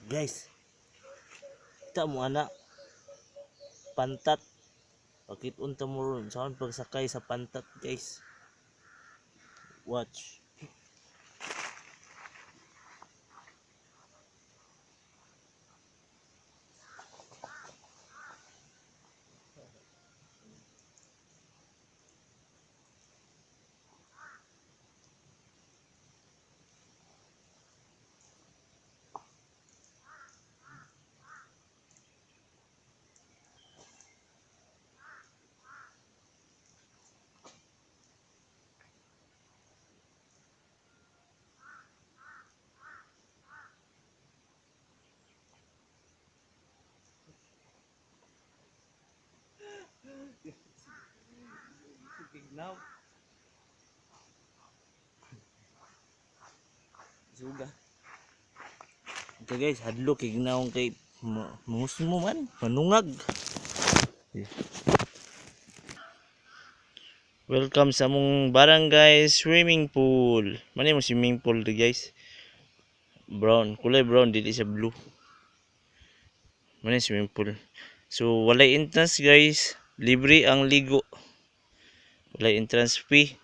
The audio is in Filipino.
Guys, kita mo anak pantat. Bakit unta mo ron saan pagsakay sa pantat, guys? Watch. Now, suga. Ito guys, hadlok ignaong kay musmo man, manungag. Welcome sa mong barangay swimming pool. Mani mo swimming pool di guys? Brown, kulay brown dili sa blue. Mani swimming pool. So walay entrance guys, libre ang ligo. Walay entrance fee.